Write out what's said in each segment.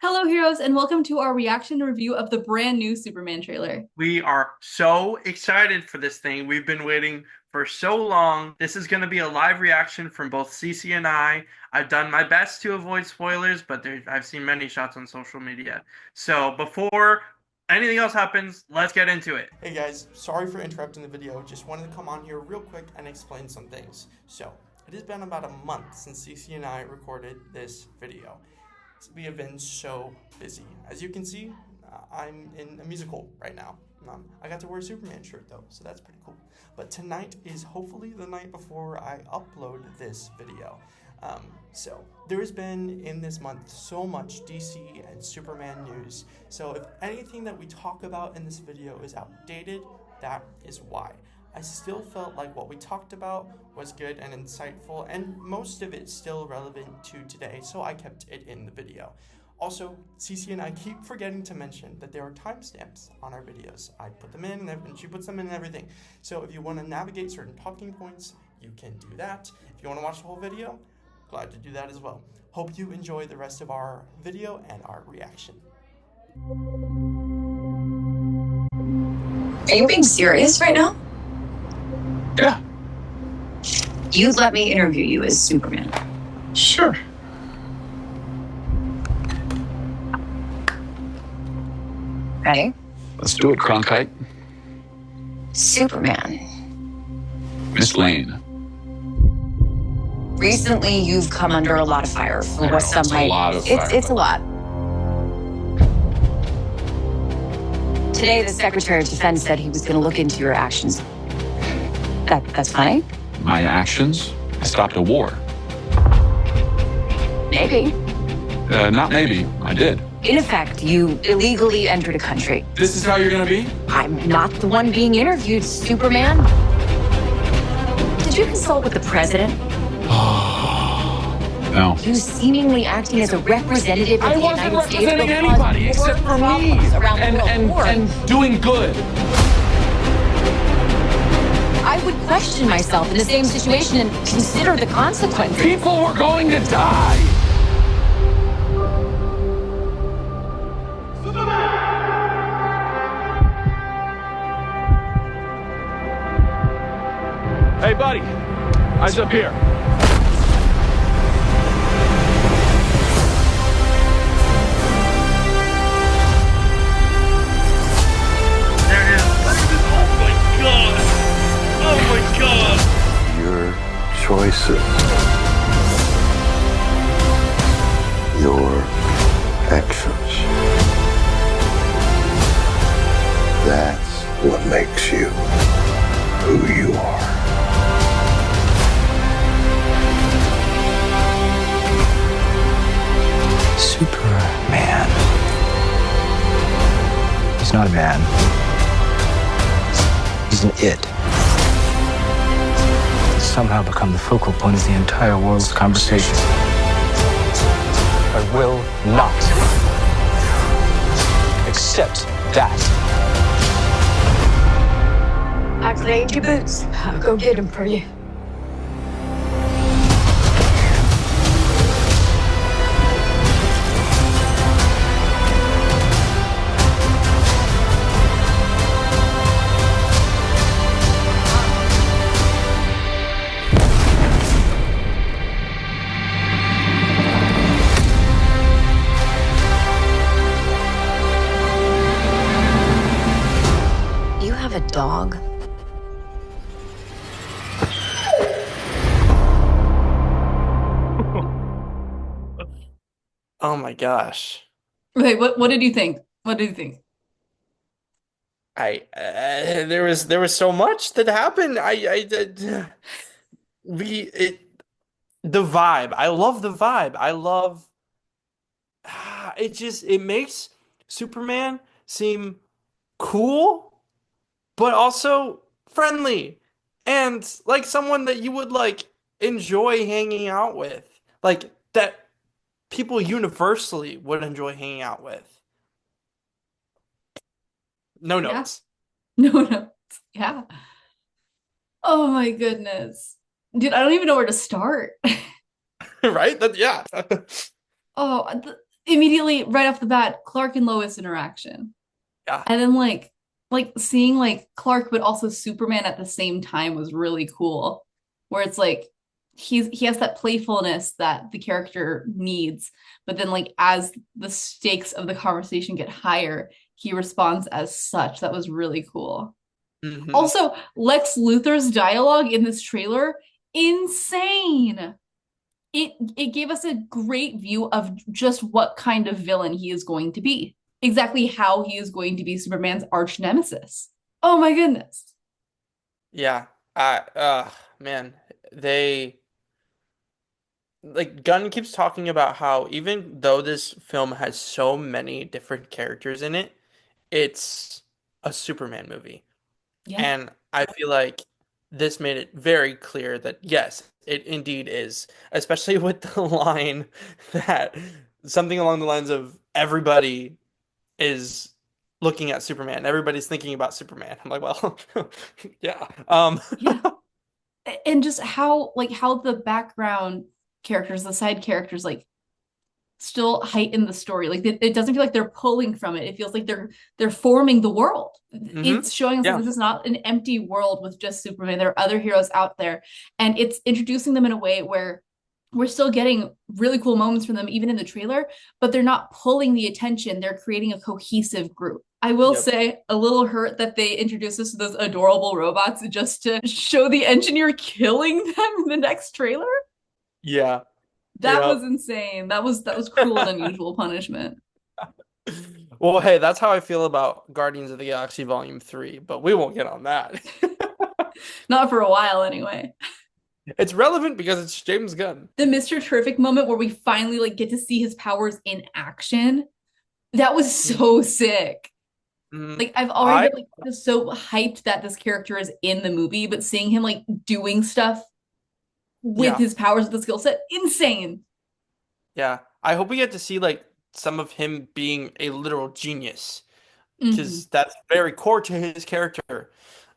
Hello, heroes, and welcome to our reaction review of the brand new Superman trailer. We are so excited for this thing. We've been waiting for so long. This is going to be a live reaction from both Cece and I. I've done my best to avoid spoilers, but I've seen many shots on social media. So before anything else happens, let's get into it. Hey guys, sorry for interrupting the video. Just wanted to come on here real quick and explain some things. So, it has been about a month since Cece and I recorded this video. We have been so busy. As you can see, I'm in a musical right now. I got to wear a Superman shirt though, so that's pretty cool. But tonight is hopefully the night before I upload this video. So there has been in this month so much DC and Superman news. So if anything that we talk about in this video is outdated, that is why. I still felt like what we talked about was good and insightful, and most of it's still relevant to today, so I kept it in the video. Also, Cece and I keep forgetting to mention that there are timestamps on our videos. I put them in, and she puts them in and everything. So if you want to navigate certain talking points, you can do that. If you want to watch the whole video, glad to do that as well. Hope you enjoy the rest of our video and our reaction. Are you being serious right now? Yeah, You'd let me interview you as Superman. sure. Ready? Let's do it, Cronkite. Superman. Miss Lane. Recently, you've come under a lot of fire for what some It's a might. lot of fire. It's a lot. Today, the Secretary of Defense said he was going to look into your actions. That's funny? My actions? I stopped a war. Maybe. Not maybe. I did. In effect, you illegally entered a country. This is how you're gonna be? I'm not the one being interviewed, Superman. Did you consult with the president? No. You seemingly acting as a representative of I the wasn't United States representing will anybody cause more except for me problems around the world. and doing good. I would question myself in the same situation and consider the consequences. People were going to die. Hey, buddy. Eyes up here. There it is. Oh my god. Oh my god. Your choices, your actions. That's what makes you who you are. Superman. He's not a man. He's an it. He's somehow become the focal point of the entire world's conversation. I will not accept that. I cleaned your boots. I'll go get them for you. You have a dog? Oh my gosh. Wait, what did you think? What did you think? There was so much that happened. I did we it the vibe. I love the vibe. I love it makes Superman seem cool, but also friendly and like someone that you would like enjoy hanging out with. Like that people universally would enjoy hanging out with. No Yeah. notes. No. Yeah. Oh my goodness. Dude, I don't even know where to start. Right? Yeah. Oh, immediately right off the bat, Clark and Lois interaction. Yeah. And then like seeing like Clark but also Superman at the same time was really cool. Where it's like he has that playfulness that the character needs, but then like as the stakes of the conversation get higher, he responds as such. That was really cool. Hmm. Also, Lex Luthor's dialogue in this trailer, insane. It gave us a great view of just what kind of villain he is going to be. Exactly how he is going to be Superman's arch nemesis. Oh my goodness. Yeah. Man, they like Gunn keeps talking about how even though this film has so many different characters in it, it's a Superman movie. Yeah. And I feel like this made it very clear that yes, it indeed is, especially with the line that something along the lines of everybody is looking at Superman. Everybody's thinking about Superman. I'm like, well, yeah. Yeah. And just how the background characters, the side characters, like still heighten the story. Like it doesn't feel like they're pulling from it. It feels like they're forming the world. Hmm. It's showing us like Yeah. this is not an empty world with just Superman. There are other heroes out there, and it's introducing them in a way where we're still getting really cool moments from them, even in the trailer, but they're not pulling the attention. They're creating a cohesive group. I will Yep. say a little hurt that they introduced us to those adorable robots just to show the engineer killing them in the next trailer. Yeah. That Yep. was insane. That was cruel and unusual punishment. Well, hey, that's how I feel about Guardians of the Galaxy Volume 3, but we won't get on that. Not for a while anyway. It's relevant because it's James Gunn. The Mr. Terrific moment where we finally like get to see his powers in action. That was so sick. Mhm. Like I've I already been like just so hyped that this character is in the movie, but seeing him like doing stuff with yeah. his powers, with the skill set, insane. Yeah. I hope we get to see like some of him being a literal genius Mhm. because that's very core to his character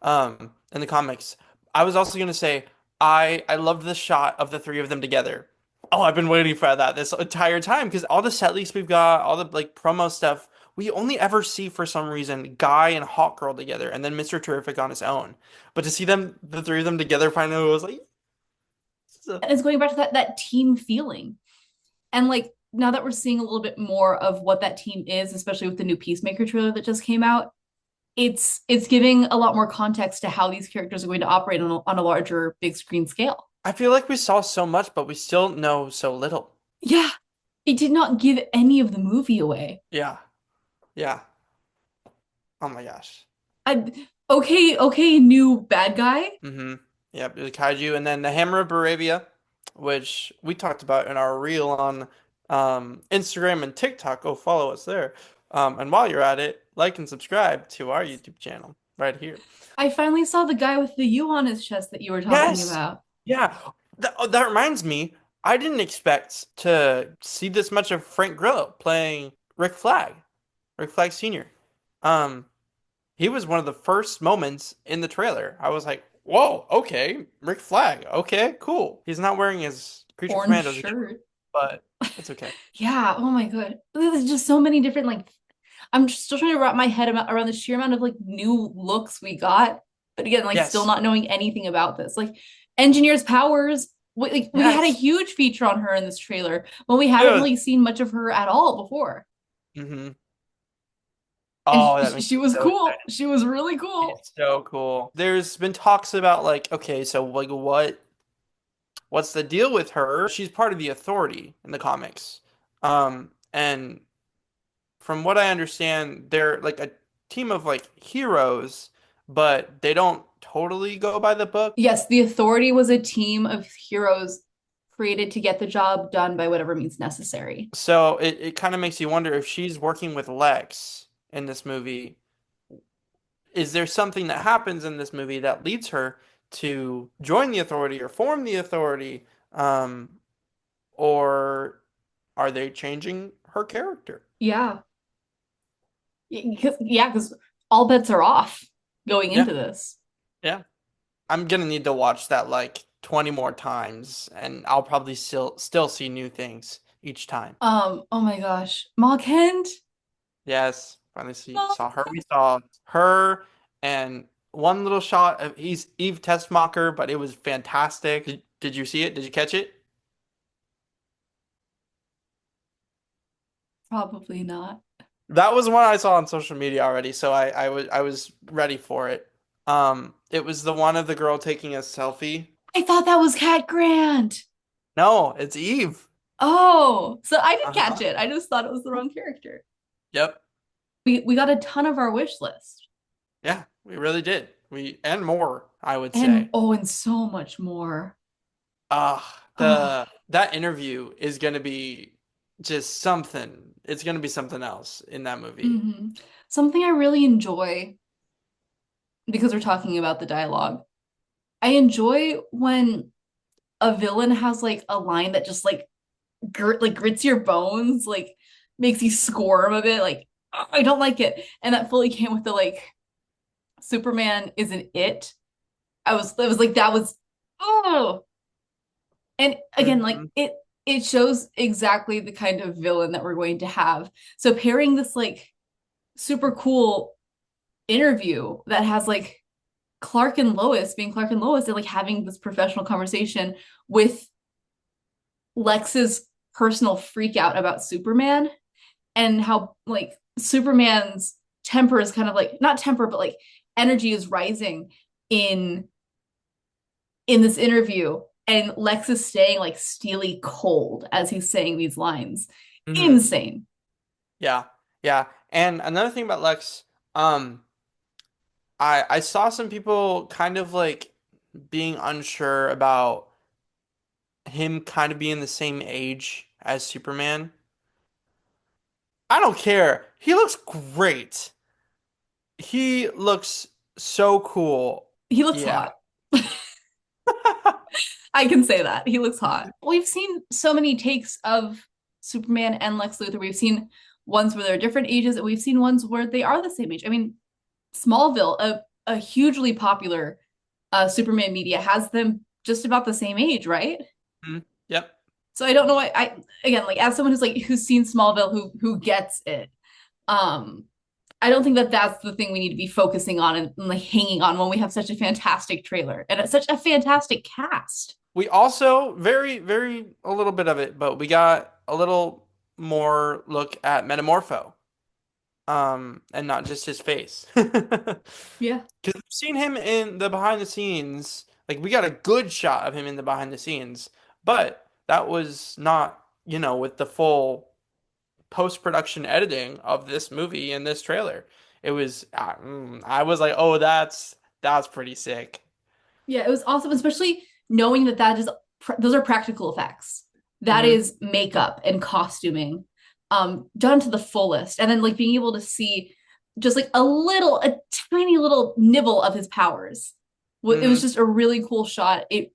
in the comics. I was also gonna say I loved the shot of the three of them together. Oh, I've been waiting for that this entire time because all the set lists we've got, all the like promo stuff, we only ever see for some reason Guy and Hawkgirl together, and then Mr. Terrific on his own. But to see them, the three of them together, finally was like, this is And it's going back to that team feeling. And like now that we're seeing a little bit more of what that team is, especially with the new Peacemaker trailer that just came out, it's giving a lot more context to how these characters are going to operate on a larger big screen scale. I feel like we saw so much, but we still know so little. Yeah, it did not give any of the movie away. Yeah, yeah. Oh my gosh. I, okay, new bad guy. Mm-hmm. Yep, the kaiju, and then the Hammer of Baravia, which we talked about in our reel on Instagram and TikTok. Go follow us there. And while you're at it, like and subscribe to our YouTube channel right here. I finally saw the guy with the U on his chest that you were talking Yes. about. Yeah. That reminds me, I didn't expect to see this much of Frank Grillo playing Rick Flag Sr. Um, he was one of the first moments in the trailer. I was like, whoa, okay, Rick Flag. Okay, cool. He's not wearing his Creature Orange Commandos, shirt. but it's okay. Yeah. Oh my god. There's just so many different like. I'm just still trying to wrap my head around the sheer amount of like new looks we got. But again, like still Yes. not knowing anything about this. Like engineer's powers. We had a Yes. huge feature on her in this trailer, but we haven't Good. really seen much of her at all before. Mm-hmm. And Oh, that makes she me was so cool. excited. She was really cool. It's so cool. There's been talks about like, okay, so like what's the deal with her? She's part of the Authority in the comics. And from what I understand, they're like a team of like heroes, but they don't totally go by the book. Yes, the Authority was a team of heroes created to get the job done by whatever means necessary. So it kind of makes you wonder if she's working with Lex in this movie. Is there something that happens in this movie that leads her to join the Authority or form the Authority? Or are they changing her character? Yeah. Because all bets are off going Yeah, into this. yeah. I'm gonna need to watch that like 20 more times, and I'll probably still see new things each time. Oh my gosh. Ma Kent. Yes, finally Ma- saw her. We saw her and one little shot of he's Eve Testmacher, but it was fantastic. Did you see it? Did you catch it? Probably not. That was one I saw on social media already, so I was ready for it. It was the one of the girl taking a selfie. I thought that was Cat Grant. No, it's Eve. Oh, so I did catch Uh-huh. it. I just thought it was the wrong character. Yep. We got a ton of our wish list. Yeah, we really did. We and more, I would And say. oh, and so much more. The that interview is gonna be just something. It's gonna be something else in that movie. Mhm. Something I really enjoy because we're talking about the dialogue. I enjoy when a villain has like a line that just like grits your bones, like makes you squirm a bit. Like I don't like it, and that fully came with the like Superman isn't it. I was like that was oh, and again like Mhm. it shows exactly the kind of villain that we're going to have. So pairing this like super cool interview that has like Clark and Lois being Clark and Lois and like having this professional conversation with Lex's personal freak out about Superman and how like Superman's temper is kind of like not temper but like energy is rising in this interview and Lex is staying like steely cold as he's saying these lines. Mhm. Insane. Yeah. Yeah. And another thing about Lex, um, I saw some people kind of like being unsure about him kind of being the same age as Superman. I don't care. He looks great. He looks so cool. He looks Yeah. hot. I can say that. He looks hot. We've seen so many takes of Superman and Lex Luthor. We've seen ones where they're different ages, and we've seen ones where they are the same age. I mean, Smallville, a hugely popular Superman media, has them just about the same age, right? Mhm. Yep. So I don't know. I again, like as someone who's seen Smallville, who gets it. Um, I don't think that that's the thing we need to be focusing on and like hanging on when we have such a fantastic trailer and it's such a fantastic cast. We also very a little bit of it, but we got a little more look at Metamorpho. And not just his face. Yeah. Because we've seen him in the behind the scenes. Like we got a good shot of him in the behind the scenes, but that was not, with the full post-production editing of this movie and this trailer. It was I was like, "Oh, that's pretty sick." Yeah, it was awesome, especially knowing that those are practical effects. That Hmm. is makeup and costuming, done to the fullest, and then like being able to see just like a tiny little nibble of his powers. It was Hmm. just a really cool shot. It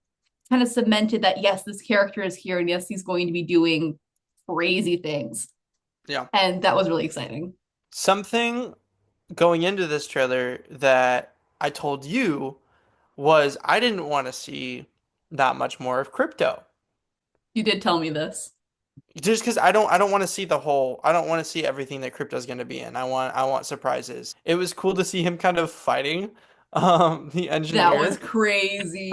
kind of cemented that yes, this character is here, and yes, he's going to be doing crazy things, Yeah. and that was really exciting. Something going into this trailer that I told you was I didn't want to see that much more of Krypto. You did tell me this. Just because I don't want to see the whole I don't want to see everything that Krypto's going to be in. I want surprises. It was cool to see him kind of fighting the That was engineer. crazy.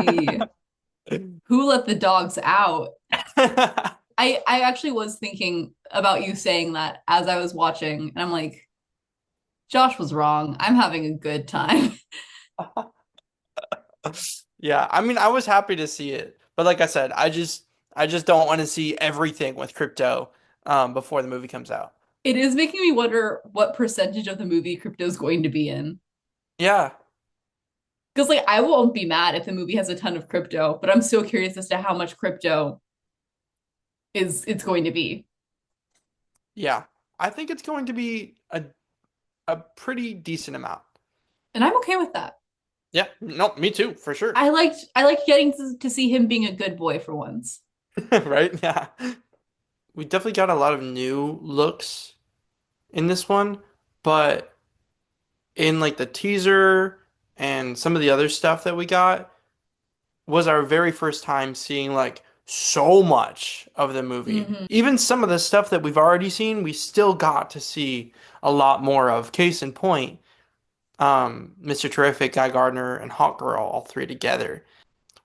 Who let the dogs out? I actually was thinking about you saying that as I was watching, and I'm like, Josh was wrong. I'm having a good time. Yeah, I mean I was happy to see it. But like I said, I just don't want to see everything with Krypto before the movie comes out. It is making me wonder what percentage of the movie Crypto's going to be in. Yeah. Because like I won't be mad if the movie has a ton of crypto, but I'm so curious as to how much crypto is it's going to be. Yeah. I think it's going to be a pretty decent amount. And I'm okay with that. Yeah, no, me too, for sure. I liked getting to see him being a good boy for once. Right? Yeah. We definitely got a lot of new looks in this one, but in like the teaser and some of the other stuff that we got was our very first time seeing like so much of the movie. Mhm. Even some of the stuff that we've already seen, we still got to see a lot more of. Case in point, Mr. Terrific, Guy Gardner, and Hawkgirl, all three together.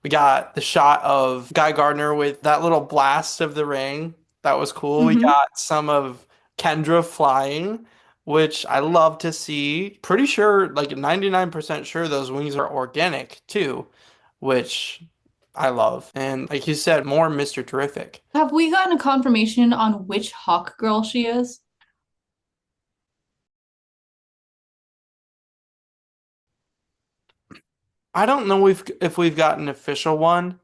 We got the shot of Guy Gardner with that little blast of the ring. That was cool. We Mhm. got some of Kendra flying, which I love to see. Pretty sure, like 99% sure those wings are organic too, which I love. And like you said, more Mr. Terrific. Have we gotten a confirmation on which Hawk Girl she is? I don't know if we've got an official one,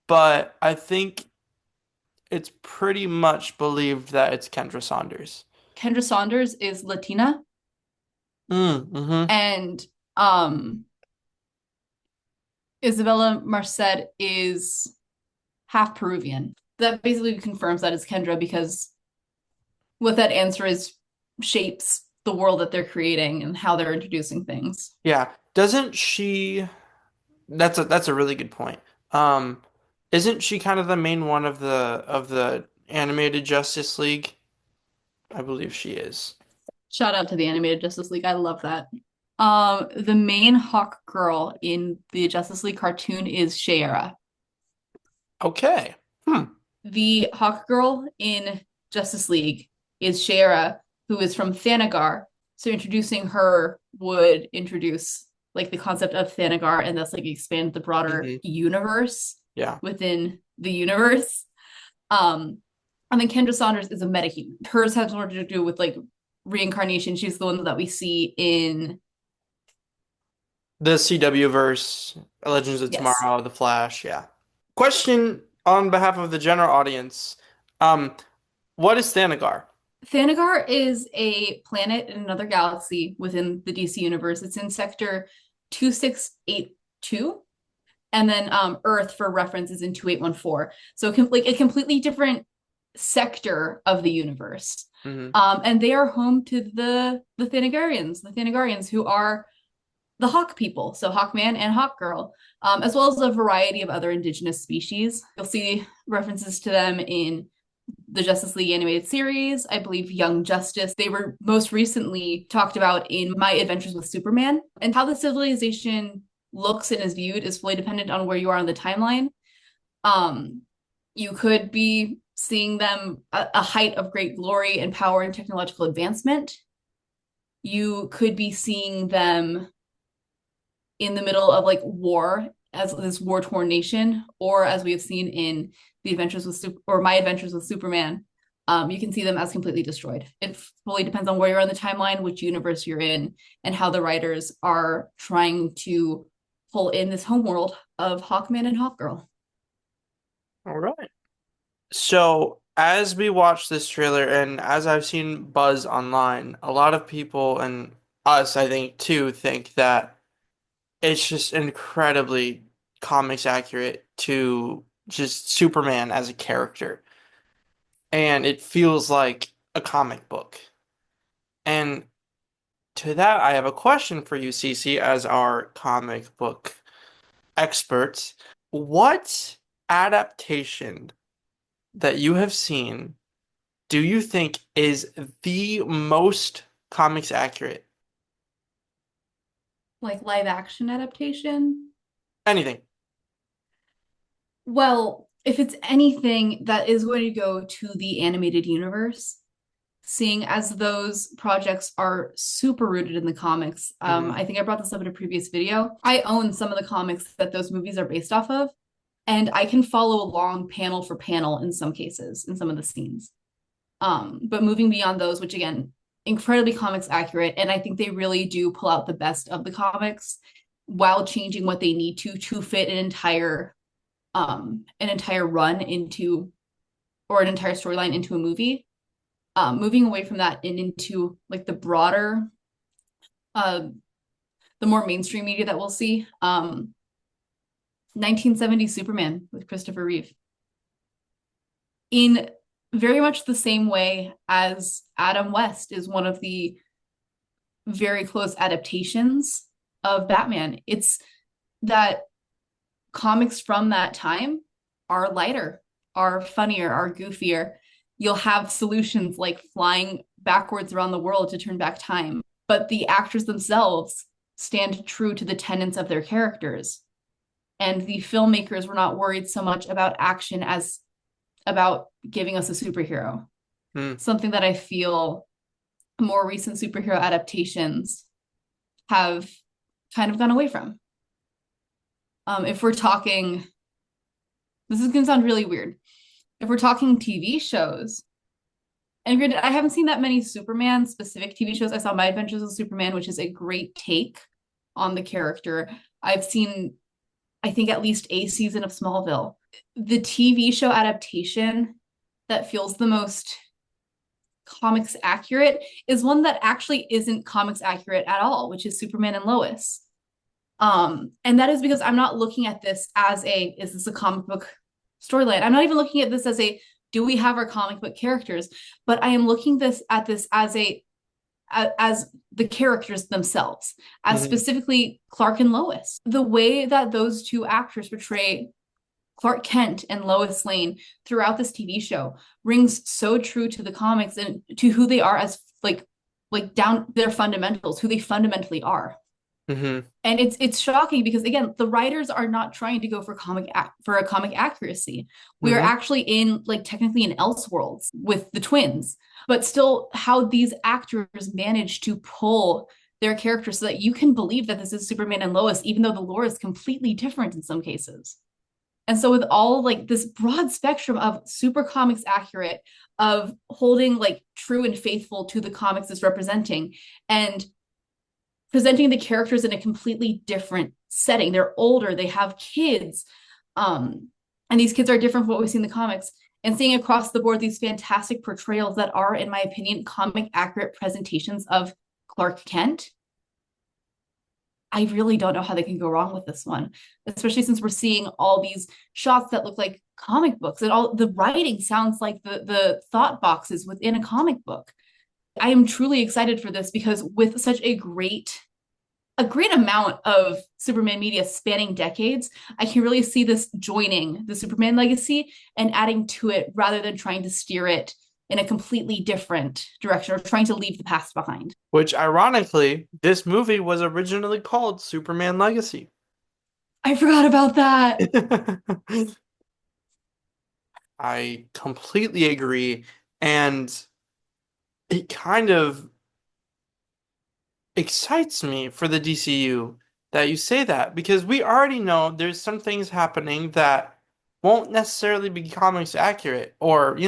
but I think it's pretty much believed that it's Kendra Saunders. Kendra Saunders is Latina, Mm-hmm. and Isabella Marcet is half Peruvian. That basically confirms that it's Kendra because what that answer is shapes the world that they're creating and how they're introducing things. Yeah. Doesn't she that's a really good point. Um, isn't she kind of the main one of the animated Justice League? I believe she is. Shout out to the animated Justice League. I love that. The main Hawk Girl in the Justice League cartoon is Shiera. Okay. Hmm. The Hawk Girl in Justice League is Shiera, who is from Thanagar. So introducing her would introduce like the concept of Thanagar and thus like expand the broader Mhm. universe Yeah. within the universe. And then Kendra Saunders is a metahuman. Hers has more to do with like reincarnation. She's the one that we see in The CW verse, Legends of yes. Tomorrow, The Flash, yeah. Question on behalf of the general audience. Um, what is Thanagar? Thanagar is a planet in another galaxy within the DC universe. It's in sector 2682. And then Earth, for reference, is in 2814. So like a completely different sector of the universe. Hmm. And they are home to the Thanagarians, who are the Hawk people, so Hawkman and Hawkgirl, as well as a variety of other indigenous species. You'll see references to them in the Justice League animated series, I believe Young Justice. They were most recently talked about in My Adventures with Superman. And how the civilization looks and is viewed is fully dependent on where you are on the timeline. You could be seeing them at a height of great glory and power and technological advancement. You could be seeing them in the middle of like war as this war-torn nation, or as we have seen in the Adventures with My Adventures with Superman, you can see them as completely destroyed. It fully depends on where you're on the timeline, which universe you're in, and how the writers are trying to pull in this homeworld of Hawkman and Hawkgirl. All right. So, as we watch this trailer and as I've seen buzz online, a lot of people and us, I think, too, think that it's just incredibly comics accurate to just Superman as a character. And it feels like a comic book. And to that, I have a question for you, Cece, as our comic book expert. What adaptation that you have seen do you think is the most comics accurate? Like live action adaptation? Anything. Well, if it's anything that is going to go to the animated universe, seeing as those projects are super rooted in the comics. Mhm. I think I brought this up in a previous video. I own some of the comics that those movies are based off of, and I can follow along panel for panel in some cases, in some of the scenes. But moving beyond those, which again, incredibly comics accurate, and I think they really do pull out the best of the comics while changing what they need to fit an entire run into, or an entire storyline into a movie. Moving away from that and into like the broader, the more mainstream media that we'll see. 1970 Superman with Christopher Reeve. In very much the same way as Adam West is one of the very close adaptations of Batman. It's that comics from that time are lighter, are funnier, are goofier. You'll have solutions like flying backwards around the world to turn back time, but the actors themselves stand true to the tenets of their characters. And the filmmakers were not worried so much about action as about giving us a superhero. Something that I feel more recent superhero adaptations have kind of gone away from. If we're talking, this is going to sound really weird. If we're talking TV shows, and granted, I haven't seen that many Superman specific TV shows. I saw My Adventures with Superman, which is a great take on the character. I've seen, I think, at least a season of Smallville. The TV show adaptation that feels the most comics accurate is one that actually isn't comics accurate at all, which is Superman and Lois. And that is because I'm not looking at this as is this a comic book storyline? I'm not even looking at this as do we have our comic book characters? But I am looking at this as the characters themselves, as specifically Clark and Lois. The way that those two actors portray Clark Kent and Lois Lane throughout this TV show rings so true to the comics and to who they are as like down their fundamentals, who they fundamentally are. And it's shocking because, again, the writers are not trying to go for a comic accuracy. We are actually in technically in Elseworlds with the twins, but still how these actors manage to pull their characters so that you can believe that this is Superman and Lois, even though the lore is completely different in some cases. And so with all this broad spectrum of super comics accurate, of holding true and faithful to the comics it's representing, and presenting the characters in a completely different setting. They're older, they have kids, and these kids are different from what we see in the comics. And seeing across the board these fantastic portrayals that are, in my opinion, comic accurate presentations of Clark Kent, I really don't know how they can go wrong with this one, especially since we're seeing all these shots that look like comic books, and all the writing sounds like the thought boxes within a comic book. I am truly excited for this because with such a great amount of Superman media spanning decades, I can really see this joining the Superman legacy and adding to it rather than trying to steer it in a completely different direction or trying to leave the past behind. Which, ironically, this movie was originally called Superman Legacy. I forgot about that. I completely agree. And it kind of excites me for the DCU that you say that, because we already know there's some things happening that won't necessarily be comics accurate or,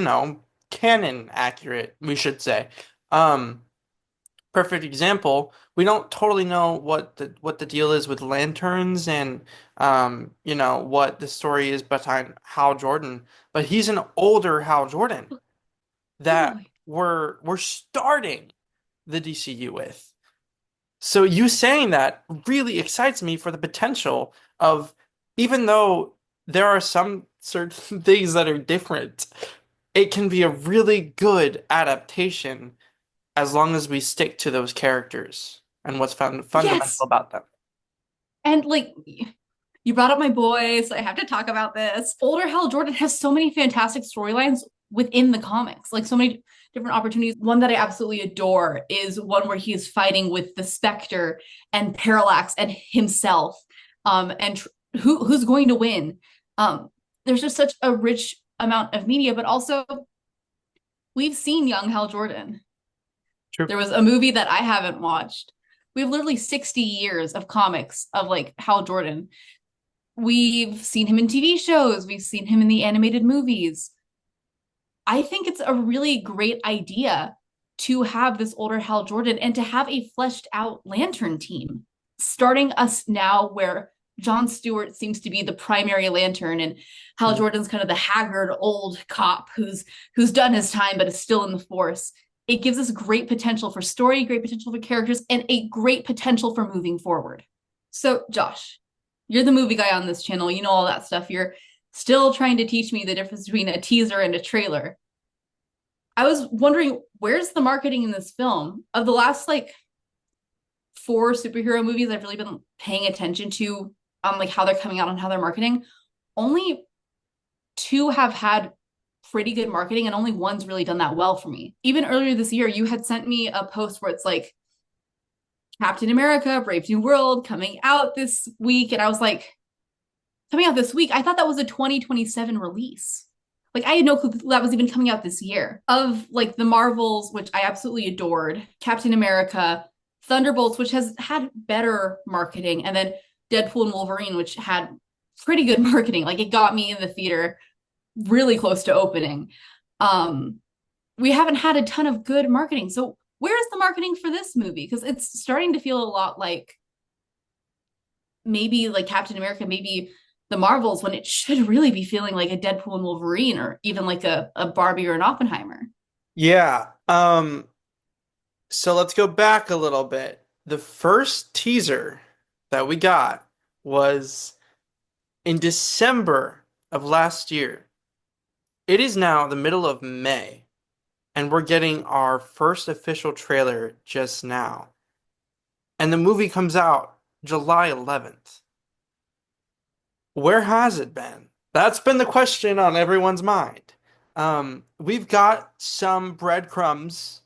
canon accurate, we should say. Perfect example, we don't totally know what the deal is with lanterns and what the story is behind Hal Jordan, but he's an older Hal Jordan that we're starting the DCU with. So you saying that really excites me for the potential of, even though there are some certain things that are different, it can be a really good adaptation as long as we stick to those characters and what's fundamental about them. And you brought up my boy, so I have to talk about this. Older Hal Jordan has so many fantastic storylines within the comics, so many different opportunities. One that I absolutely adore is one where he is fighting with the Spectre and Parallax and himself, and who's going to win. There's just such a rich amount of media, but also we've seen young Hal Jordan. True. There was a movie that I haven't watched. We have literally 60 years of comics of Hal Jordan. We've seen him in TV shows. We've seen him in the animated movies. I think it's a really great idea to have this older Hal Jordan and to have a fleshed out Lantern team, starting us now where Jon Stewart seems to be the primary Lantern and Hal Jordan's kind of the haggard old cop who's done his time but is still in the force. It gives us great potential for story, great potential for characters, and a great potential for moving forward. So, Josh, you're the movie guy on this channel. You know all that stuff. You're still trying to teach me the difference between a teaser and a trailer. I was wondering, where's the marketing in this film? Of the last 4 superhero movies I've really been paying attention to, how they're coming out and how they're marketing, only two have had pretty good marketing and only one's really done that well for me. Even earlier this year, you had sent me a post where it's like Captain America, Brave New World coming out this week. And I was like, coming out this week? I thought that was a 2027 release. Like, I had no clue that was even coming out this year. Of like the Marvels, which I absolutely adored, Captain America, Thunderbolts, which has had better marketing, and then Deadpool and Wolverine, which had pretty good marketing. Like, it got me in the theater really close to opening. We haven't had a ton of good marketing. So where's the marketing for this movie? Because it's starting to feel a lot like maybe like Captain America, maybe the Marvels, when it should really be feeling like a Deadpool and Wolverine, or even like a Barbie or an Oppenheimer. Yeah. So let's go back a little bit. The first teaser that we got was in December of last year. It is now the middle of May, and we're getting our first official trailer just now. And the movie comes out July 11th. Where has it been? That's been the question on everyone's mind. We've got some breadcrumbs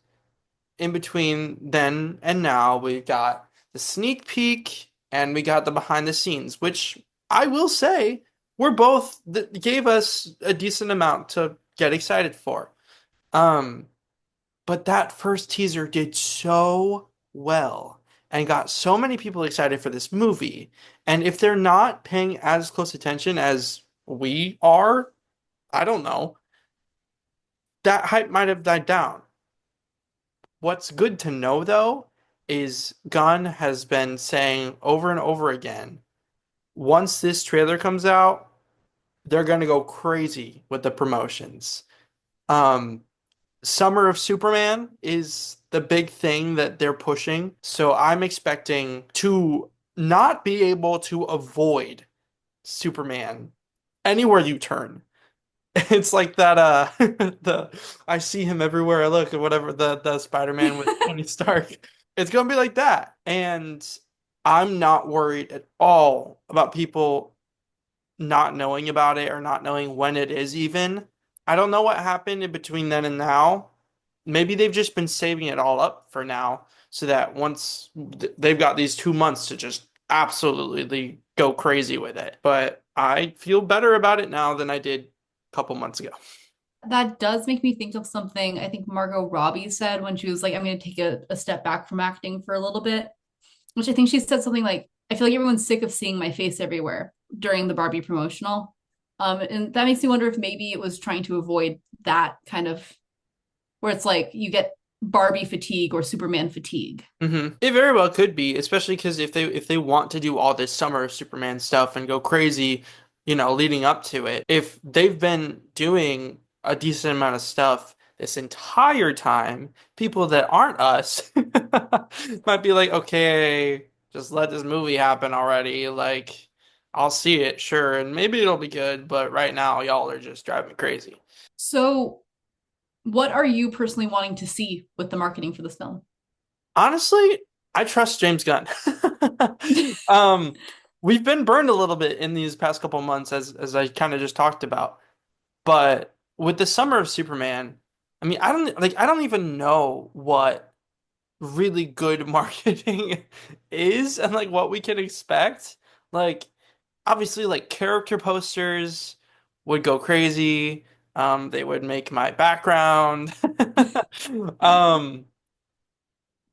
in between then and now. We've got the sneak peek and we got the behind the scenes, which I will say were both gave us a decent amount to get excited for. But that first teaser did so well and got so many people excited for this movie. And if they're not paying as close attention as we are, I don't know, that hype might have died down. What's good to know, though, is Gunn has been saying over and over again, once this trailer comes out, they're going to go crazy with the promotions. Summer of Superman is the big thing that they're pushing. So I'm expecting to not be able to avoid Superman anywhere you turn. It's like that the I see him everywhere I look, or whatever, the Spider-Man with Tony Stark. It's gonna be like that. And I'm not worried at all about people not knowing about it or not knowing when it is even. I don't know what happened in between then and now. Maybe they've just been saving it all up for now so that once they've got these 2 months to just absolutely go crazy with it. But I feel better about it now than I did a couple months ago. That does make me think of something I think Margot Robbie said when she was like, I'm going to take a step back from acting for a little bit, which I think she said something like, I feel like everyone's sick of seeing my face everywhere during the Barbie promotional. And that makes me wonder if maybe it was trying to avoid that kind of, where it's like you get Barbie fatigue or Superman fatigue. It very well could be, especially because if they want to do all this summer of Superman stuff and go crazy, leading up to it, if they've been doing a decent amount of stuff this entire time, people that aren't us might be like, okay, just let this movie happen already. Like, I'll see it, sure, and maybe it'll be good, but right now y'all are just driving me crazy. So, what are you personally wanting to see with the marketing for this film? Honestly, I trust James Gunn. We've been burned a little bit in these past couple months, as I kind of just talked about. But with the Summer of Superman, I mean, I don't even know what really good marketing is and like what we can expect. Like, obviously, like character posters would go crazy. They would make my background. Um,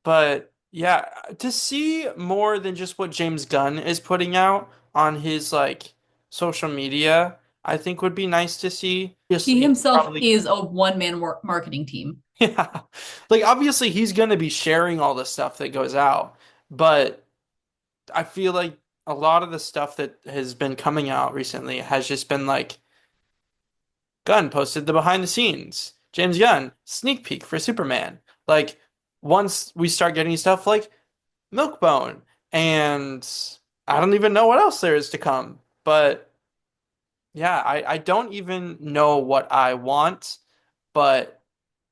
but yeah, to see more than just what James Gunn is putting out on his like social media, I think would be nice to see. He Obviously, himself probably, is a one-man marketing team. yeah, like obviously he's gonna be sharing all the stuff that goes out, but I feel like a lot of the stuff that has been coming out recently has just been like Gunn posted the behind the scenes. James Gunn, sneak peek for Superman. Like, once we start getting stuff like Milkbone, and I don't even know what else there is to come. But yeah, I don't even know what I want, but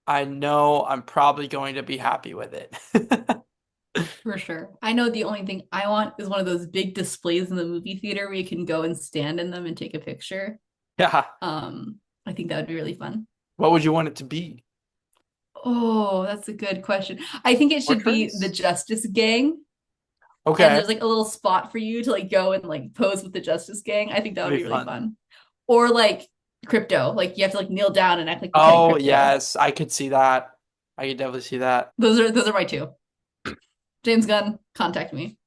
I know I'm probably going to be happy with it. For sure. I know the only thing I want is one of those big displays in the movie theater where you can go and stand in them and take a picture. Yeah. I think that would be really fun. What would you want it to be? Oh, that's a good question. I think it should be the Portraits? Justice Gang, and Okay. there's like a little spot for you to like go and like pose with the Justice Gang. I think that would That'd be be really fun. fun. Or like Krypto, like you have to like kneel down and act like you're petting Oh, Krypto. yes. I could see that. I could definitely see that. Those are my two. James Gunn, contact me.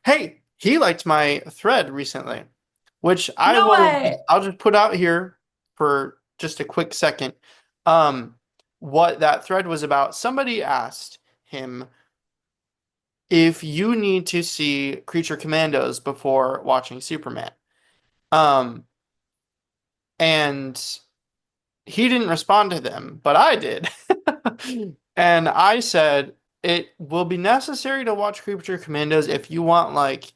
Hey, he liked my thread recently, which No way. I'll just put out here for just a quick second. Um, what that thread was about. Somebody asked him if you need to see Creature Commandos before watching Superman. Um, and he didn't respond to them, but I did. And I said it will be necessary to watch Creature Commandos if you want like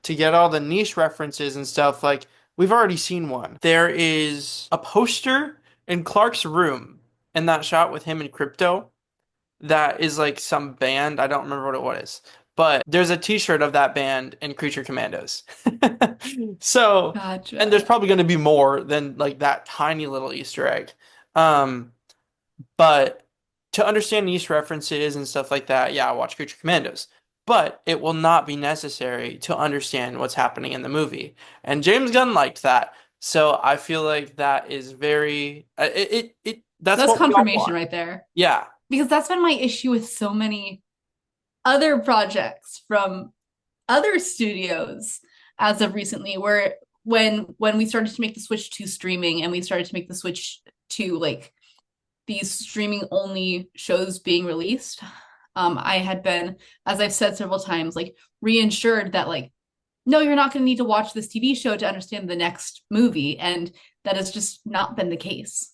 to get all the niche references and stuff. Like we've already seen one. There is a poster in Clark's room in that shot with him and Krypto that is like some band. I don't remember what it was. But there's a t-shirt of that band in Creature Commandos. So, and there's Gotcha. probably going to be more than like that tiny little Easter egg. Um, but to understand niche references and stuff like that, yeah, watch Creature Commandos. But it will not be necessary to understand what's happening in the movie. And James Gunn liked that. So I feel like that is very that's That's what we all confirmation want. right there. Yeah. Because that's been my issue with so many other projects from other studios as of recently, where when we started to make the switch to streaming and we started to make the switch to like these streaming only shows being released, I had been, as I've said several times, like reinsured that like, no, you're not going to need to watch this TV show to understand the next movie, and that has just not been the case.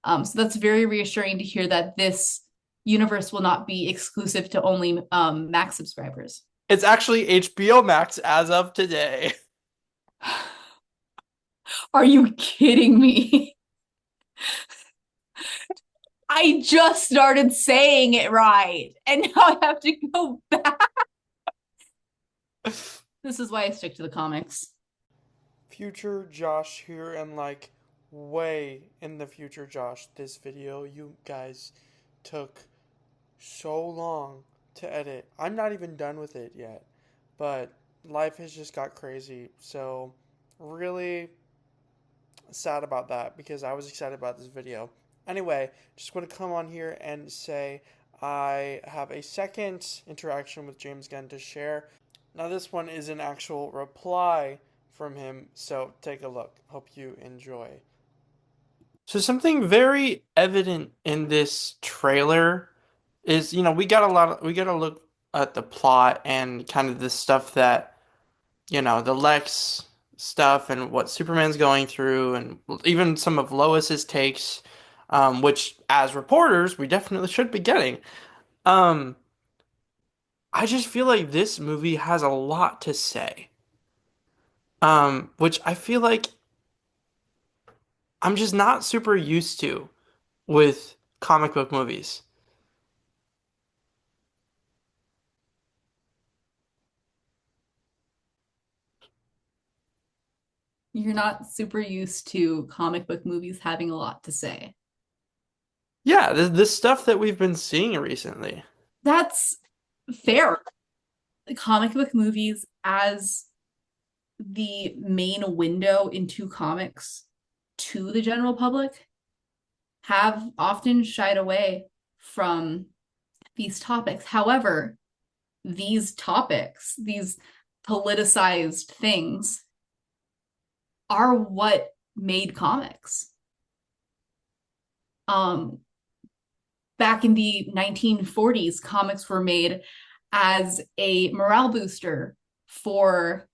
So that's very reassuring to hear that this universe will not be exclusive to only Max subscribers. It's actually HBO Max as of today. Are you kidding me? I just started saying it right, and now I have to go back. This is why I stick to the comics. Future Josh here, and like way in the future Josh, this video you guys took so long to edit. I'm not even done with it yet, but life has just got crazy. So really sad about that because I was excited about this video. Anyway, just want to come on here and say I have a second interaction with James Gunn to share. Now this one is an actual reply from him, so take a look. Hope you enjoy. So something very evident in this trailer is, we gotta look at the plot and kind of the stuff that, the Lex stuff and what Superman's going through, and even some of Lois's takes, which as reporters we definitely should be getting. Um, I just feel like this movie has a lot to say. Which I feel like I'm just not super used to with comic book movies. You're not super used to comic book movies having a lot to say. Yeah, the stuff that we've been seeing recently. That's fair. The comic book movies as the main window into comics to the general public have often shied away from these topics. However, these topics, these politicized things, are what made comics. Back in the 1940s, comics were made as a morale booster for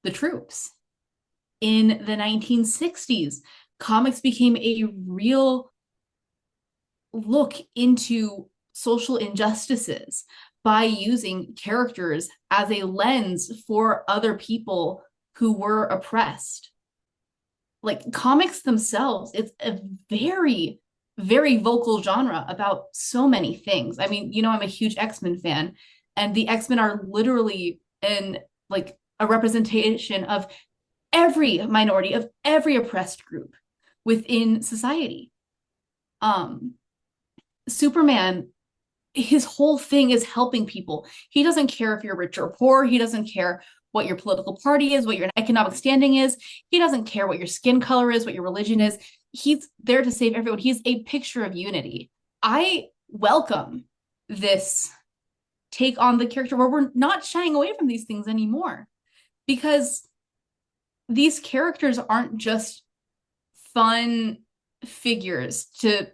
the troops. In the 1960s, comics became a real look into social injustices by using characters as a lens for other people who were oppressed. Like comics themselves, it's a very, very vocal genre about so many things. I mean, I'm a huge X-Men fan, and the X-Men are literally in like a representation of every minority, of every oppressed group within society. Um, Superman, his whole thing is helping people. He doesn't care if you're rich or poor. He doesn't care what your political party is, what your economic standing is. He doesn't care what your skin color is, what your religion is. He's there to save everyone. He's a picture of unity. I welcome this take on the character where we're not shying away from these things anymore, because these characters aren't just fun figures to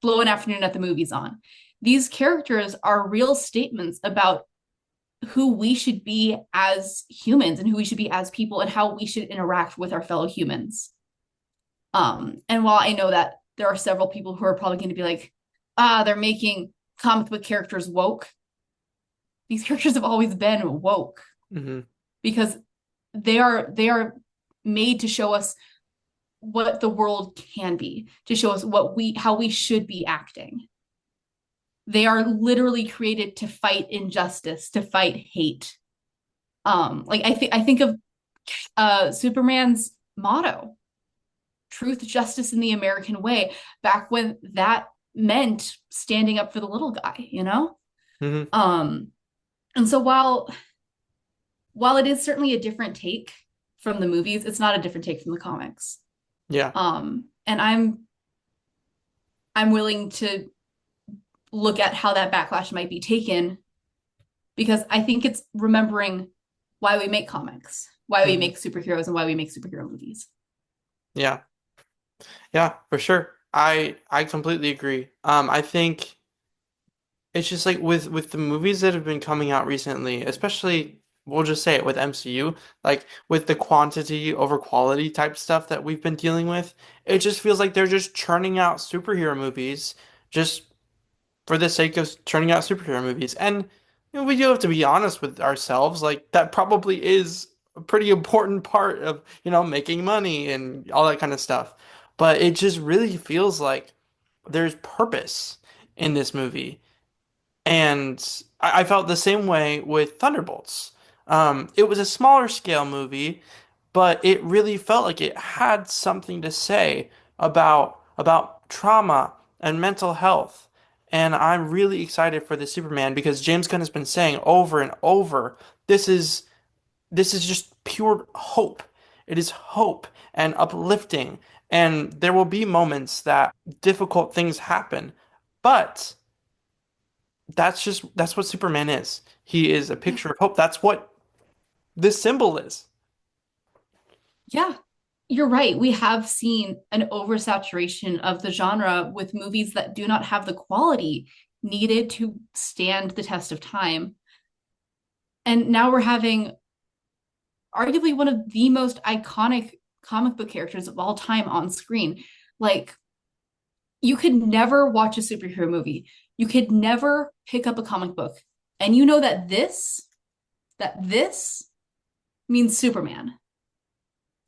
blow an afternoon at the movies on. These characters are real statements about who we should be as humans and who we should be as people and how we should interact with our fellow humans. And while I know that there are several people who are probably going to be like, they're making comic book characters woke. These characters have always been woke, because they are made to show us what the world can be, to show us how we should be acting. They are literally created to fight injustice, to fight hate. Like I think of Superman's motto, truth, justice, in the American way, back when that meant standing up for the little guy, you know? And so while it is certainly a different take from the movies, it's not a different take from the comics. Yeah. And I'm willing to look at how that backlash might be taken, because I think it's remembering why we make comics, why we make superheroes, and why we make superhero movies. Yeah. Yeah, for sure. I completely agree. I think it's just like with the movies that have been coming out recently, especially we'll just say it with MCU, like with the quantity over quality type stuff that we've been dealing with, it just feels like they're just churning out superhero movies just for the sake of churning out superhero movies. And we do have to be honest with ourselves, like that probably is a pretty important part of, making money and all that kind of stuff. But it just really feels like there's purpose in this movie. And I felt the same way with Thunderbolts. It was a smaller scale movie, but it really felt like it had something to say about trauma and mental health. And I'm really excited for the Superman, because James Gunn has been saying over and over, this is just pure hope. It is hope and uplifting. And there will be moments that difficult things happen, but that's what Superman is. He is a picture of hope. That's what this symbol is. Yeah, you're right. We have seen an oversaturation of the genre with movies that do not have the quality needed to stand the test of time. And now we're having arguably one of the most iconic comic book characters of all time on screen. Like, you could never watch a superhero movie. You could never pick up a comic book and you know that this means Superman.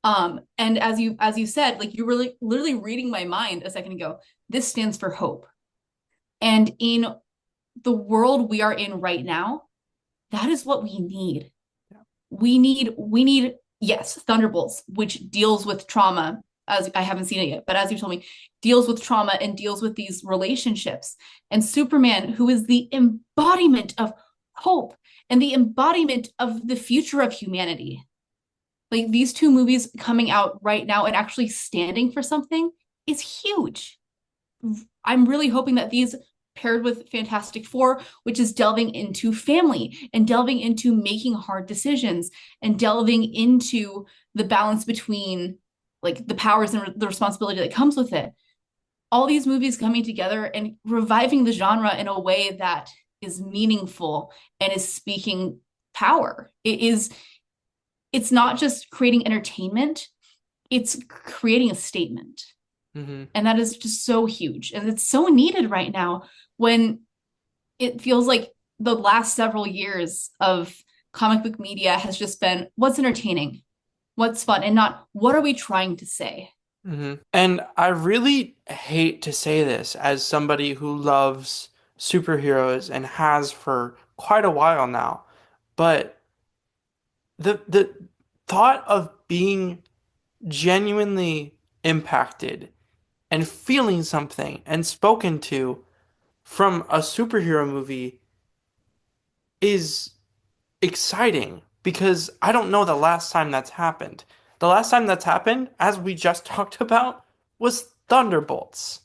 And as you said, like, you were literally reading my mind a second ago. This stands for hope. And in the world we are in right now, that is what we need. Yeah. We need, yes, Thunderbolts, which deals with trauma, as I haven't seen it yet, but as you told me, deals with trauma and deals with these relationships. And Superman, who is the embodiment of hope and the embodiment of the future of humanity. Like, these two movies coming out right now and actually standing for something is huge. I'm really hoping that these, paired with Fantastic Four, which is delving into family and delving into making hard decisions and delving into the balance between, like, the powers and the responsibility that comes with it. All these movies coming together and reviving the genre in a way that is meaningful and is speaking power. It's not just creating entertainment, it's creating a statement. Mm-hmm. And that is just so huge. And it's so needed right now, when it feels like the last several years of comic book media has just been what's entertaining, what's fun, and not what are we trying to say. Mm-hmm. And I really hate to say this as somebody who loves superheroes and has for quite a while now, but the thought of being genuinely impacted and feeling something and spoken to from a superhero movie is exciting because I don't know the last time that's happened. The last time that's happened, as we just talked about, was Thunderbolts.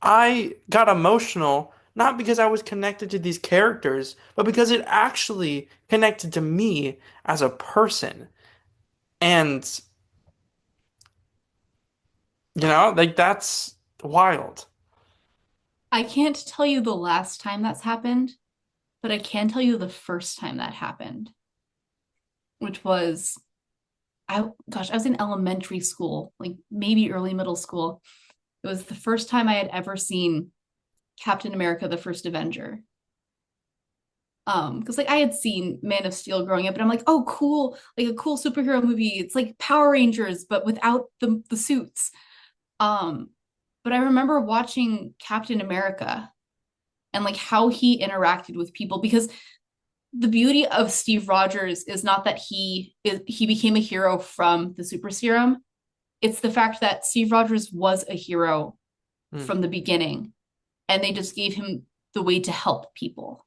I got emotional not because I was connected to these characters, but because it actually connected to me as a person. And, like that's wild. I can't tell you the last time that's happened, but I can tell you the first time that happened, which was I was in elementary school, like maybe early middle school. It was the first time I had ever seen Captain America, the First Avenger. Because like I had seen Man of Steel growing up, and I'm like, oh, cool, like a cool superhero movie. It's like Power Rangers, but without the suits. Um, but I remember watching Captain America and like how he interacted with people because the beauty of Steve Rogers is not that he became a hero from the super serum. It's the fact that Steve Rogers was a hero from the beginning, and they just gave him the way to help people.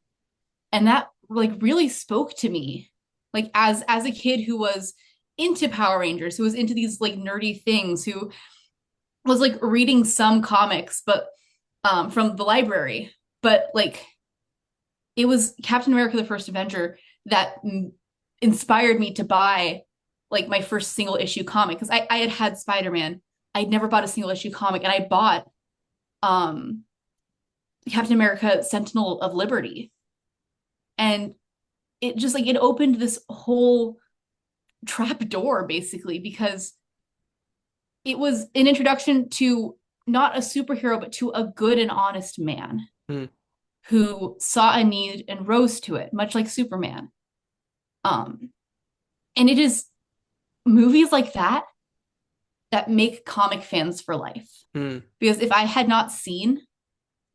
And that like really spoke to me. Like as a kid who was into Power Rangers, who was into these like nerdy things, who was like reading some comics but from the library, but like it was Captain America the First Avenger that inspired me to buy like my first single issue comic because I had Spider-Man. I'd never bought a single issue comic, and I bought Captain America Sentinel of Liberty. And it just like it opened this whole trap door basically because it was an introduction to not a superhero but to a good and honest man who saw a need and rose to it, much like Superman. And it is movies like that that make comic fans for life. Because if I had not seen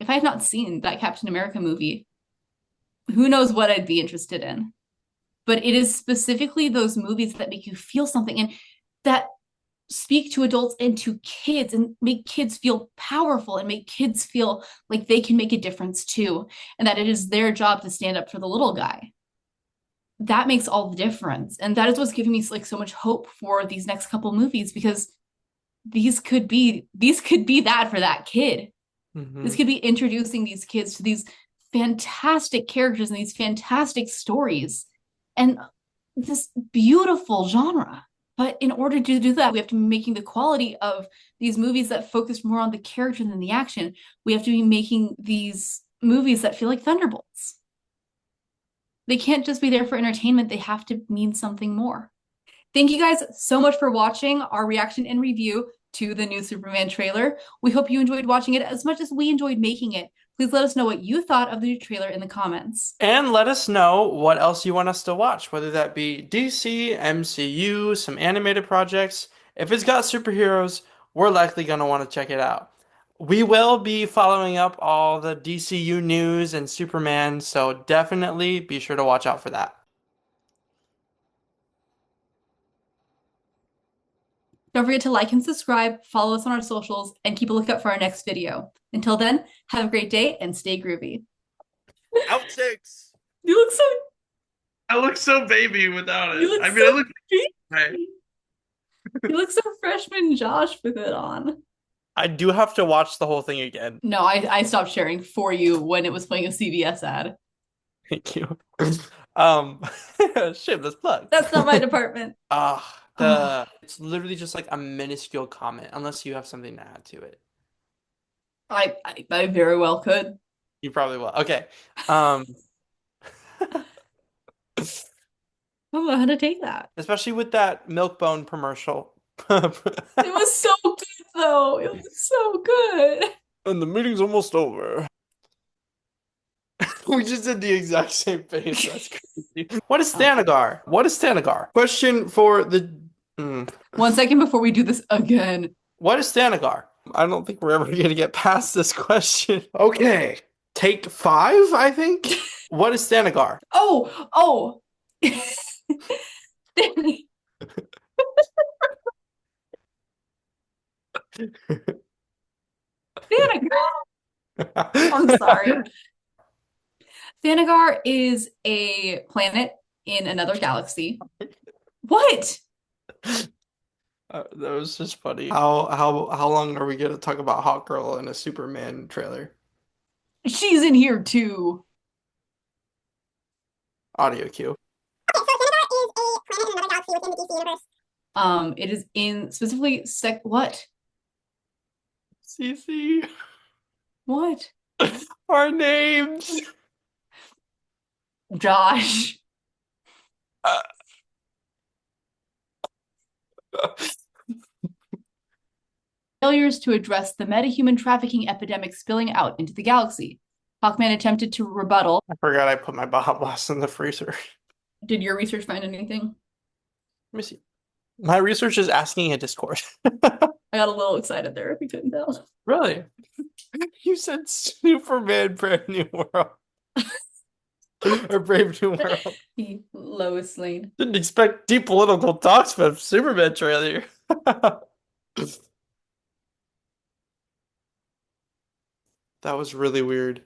that Captain America movie, who knows what I'd be interested in. But it is specifically those movies that make you feel something and that speak to adults and to kids and make kids feel powerful and make kids feel like they can make a difference too, and that it is their job to stand up for the little guy. That makes all the difference. And that is what's giving me like so much hope for these next couple movies, because these could be that for that kid. This could be introducing these kids to these fantastic characters and these fantastic stories and this beautiful genre. But in order to do that, we have to be making the quality of these movies that focus more on the character than the action. We have to be making these movies that feel like Thunderbolts. They can't just be there for entertainment. They have to mean something more. Thank you guys so much for watching our reaction and review to the new Superman trailer. We hope you enjoyed watching it as much as we enjoyed making it. Please let us know what you thought of the new trailer in the comments. And let us know what else you want us to watch, whether that be DC, MCU, some animated projects. If it's got superheroes, we're likely going to want to check it out. We will be following up all the DCU news and Superman, so definitely be sure to watch out for that. Don't forget to like and subscribe, follow us on our socials, and keep a lookout for our next video. Until then, have a great day and stay groovy. Outtakes. You I look so baby without it. look I mean, so I look. Right. You look so freshman Josh with it on. I do have to watch the whole thing again. No, I stopped sharing for you when it was playing a CVS ad. Thank you. Shameless plug. That's not my department. It's literally just like a minuscule comment, unless you have something to add to it. I very well could. You probably will. Okay. I don't know how to take that. Especially with that Milk-Bone commercial. It was so good, though. It was so good. And the meeting's almost over. We just did the exact same face. That's crazy. What is Thanagar? What is Thanagar? Question for the... 1 second before we do this again. What is Thanagar? I don't think we're ever going to get past this question. Okay. Take 5, I think? What is Thanagar? Oh. Thanagar. I'm sorry. Thanagar is a planet in another galaxy. What? That was just funny. How long are we gonna talk about Hawkgirl in a Superman trailer? She's in here too. Audio cue. It is in specifically what? CC. What? Our names. Josh. Failures to address the metahuman trafficking epidemic spilling out into the galaxy. Hawkman attempted to rebuttal. I forgot I put my Baja Blast in the freezer. Did your research find anything? Let me see. My research is asking a Discord. I got a little excited there if you couldn't tell. Really? You said Superman Brave New World. Or Brave New World. Lois Lane. Didn't expect deep political talks from Superman trailer. That was really weird.